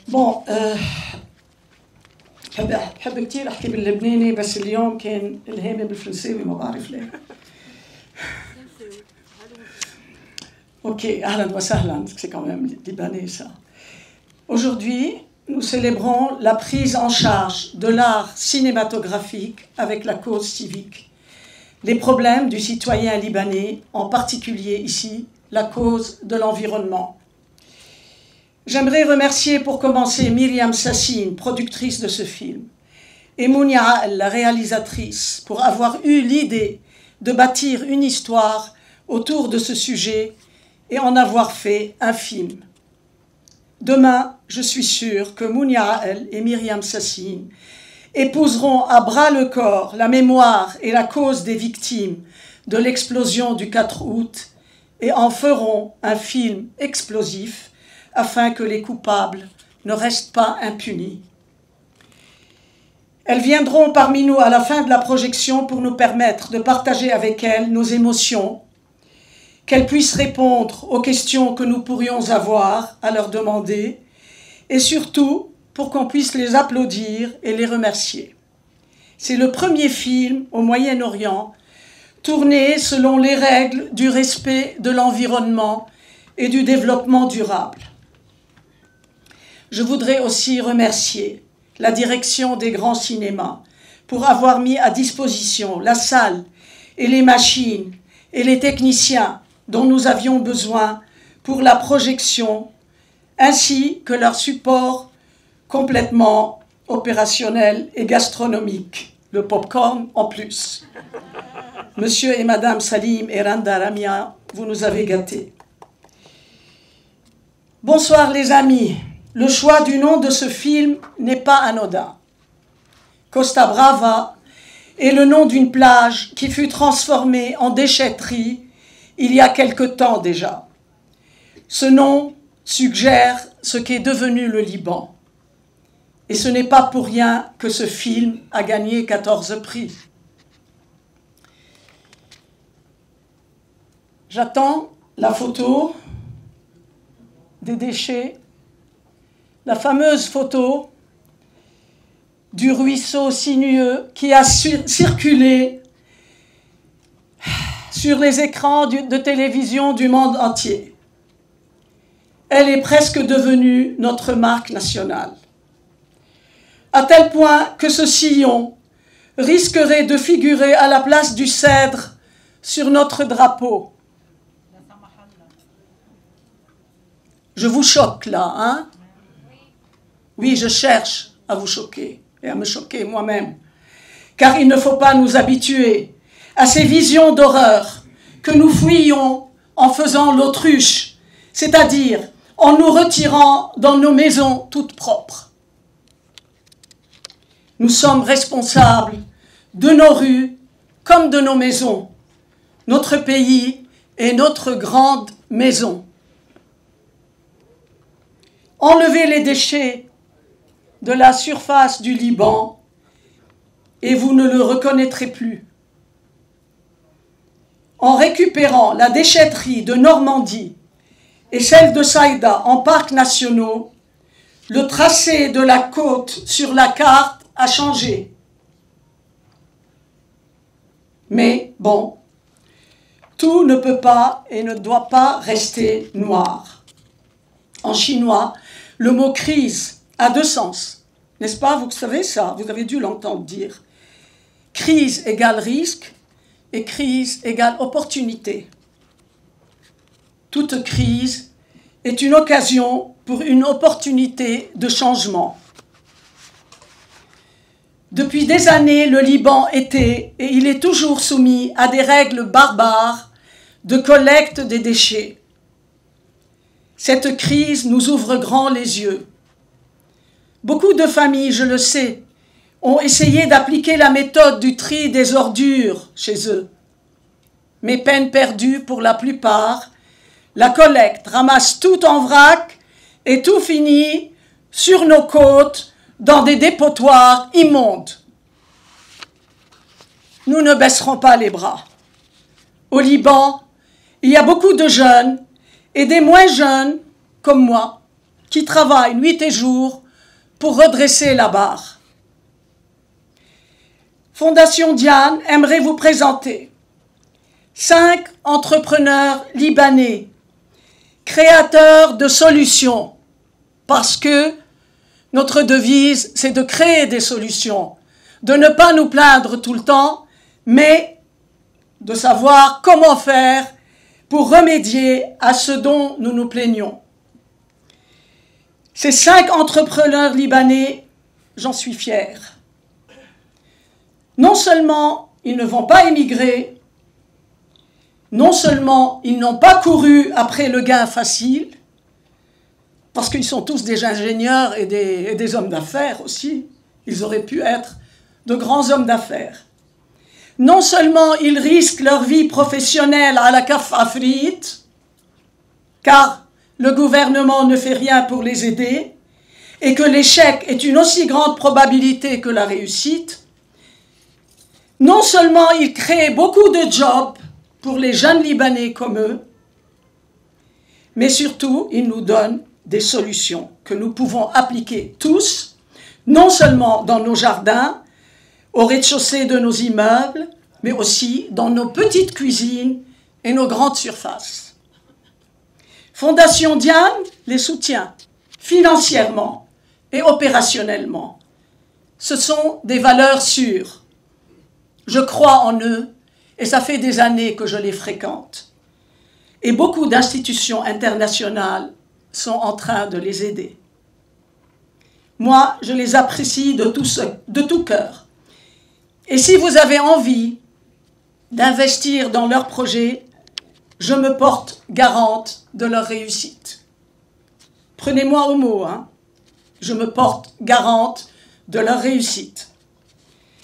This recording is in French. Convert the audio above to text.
بون بحب كتير احكي باللبناني بس اليوم كان الهامي بالفرنساوي ما بعرف ليه. Ok, ahlan wa sahlan, c'est quand même libanais ça. Aujourd'hui, nous célébrons la prise en charge de l'art cinématographique avec la cause civique. Les problèmes du citoyen libanais, en particulier ici, la cause de l'environnement. J'aimerais remercier pour commencer Myriam Sassine, productrice de ce film, et Mounia Ael, la réalisatrice, pour avoir eu l'idée de bâtir une histoire autour de ce sujet et en avoir fait un film. Demain, je suis sûre que Mounia Ael et Myriam Sassine épouseront à bras le corps la mémoire et la cause des victimes de l'explosion du 4 août et en feront un film explosif afin que les coupables ne restent pas impunis. Elles viendront parmi nous à la fin de la projection pour nous permettre de partager avec elles nos émotions, qu'elles puissent répondre aux questions que nous pourrions avoir à leur demander, et surtout pour qu'on puisse les applaudir et les remercier. C'est le premier film au Moyen-Orient tourné selon les règles du respect de l'environnement et du développement durable. Je voudrais aussi remercier la direction des grands cinémas pour avoir mis à disposition la salle et les machines et les techniciens dont nous avions besoin pour la projection, ainsi que leur support complètement opérationnel et gastronomique, le popcorn en plus. Monsieur et Madame Salim et Randa Ramia, vous nous avez gâtés. Bonsoir les amis. Le choix du nom de ce film n'est pas anodin. Costa Brava est le nom d'une plage qui fut transformée en déchetterie il y a quelque temps déjà. Ce nom suggère ce qu'est devenu le Liban. Et ce n'est pas pour rien que ce film a gagné 14 prix. J'attends la photo des déchets, la fameuse photo du ruisseau sinueux qui a circulé sur les écrans de télévision du monde entier. Elle est presque devenue notre marque nationale. À tel point que ce sillon risquerait de figurer à la place du cèdre sur notre drapeau. Je vous choque là, hein? Oui, je cherche à vous choquer et à me choquer moi-même. Car il ne faut pas nous habituer à ces visions d'horreur que nous fuyons en faisant l'autruche, c'est-à-dire en nous retirant dans nos maisons toutes propres. Nous sommes responsables de nos rues comme de nos maisons. Notre pays est notre grande maison. Enlevez les déchets de la surface du Liban et vous ne le reconnaîtrez plus. En récupérant la déchetterie de Normandie et celle de Saïda en parcs nationaux, le tracé de la côte sur la carte a changé. Mais bon, tout ne peut pas et ne doit pas rester noir. En chinois, le mot crise a deux sens, n'est-ce pas? Vous savez ça, vous avez dû l'entendre dire. Crise égale risque et crise égale opportunité. Toute crise est une occasion pour une opportunité de changement. Depuis des années, le Liban était, et il est toujours soumis à des règles barbares de collecte des déchets. Cette crise nous ouvre grand les yeux. Beaucoup de familles, je le sais, ont essayé d'appliquer la méthode du tri des ordures chez eux. Mais peine perdue pour la plupart, la collecte ramasse tout en vrac et tout finit sur nos côtes dans des dépotoirs immondes. Nous ne baisserons pas les bras. Au Liban, il y a beaucoup de jeunes et des moins jeunes, comme moi, qui travaillent nuit et jour pour redresser la barre. Fondation Diane aimerait vous présenter 5 entrepreneurs libanais, créateurs de solutions, parce que notre devise, c'est de créer des solutions, de ne pas nous plaindre tout le temps, mais de savoir comment faire pour remédier à ce dont nous nous plaignons. Ces 5 entrepreneurs libanais, j'en suis fière. Non seulement ils ne vont pas émigrer, non seulement ils n'ont pas couru après le gain facile, parce qu'ils sont tous des ingénieurs et des hommes d'affaires aussi, ils auraient pu être de grands hommes d'affaires. Non seulement ils risquent leur vie professionnelle à la Kaf Afrit, car le gouvernement ne fait rien pour les aider, et que l'échec est une aussi grande probabilité que la réussite, non seulement ils créent beaucoup de jobs pour les jeunes Libanais comme eux, mais surtout ils nous donnent des solutions que nous pouvons appliquer tous, non seulement dans nos jardins, au rez-de-chaussée de nos immeubles, mais aussi dans nos petites cuisines et nos grandes surfaces. Fondation Diane les soutient financièrement et opérationnellement. Ce sont des valeurs sûres. Je crois en eux et ça fait des années que je les fréquente. Et beaucoup d'institutions internationales sont en train de les aider. Moi, je les apprécie de tout cœur. Et si vous avez envie d'investir dans leurs projets, je me porte garante de leur réussite. Prenez-moi au mot, hein. Je me porte garante de leur réussite.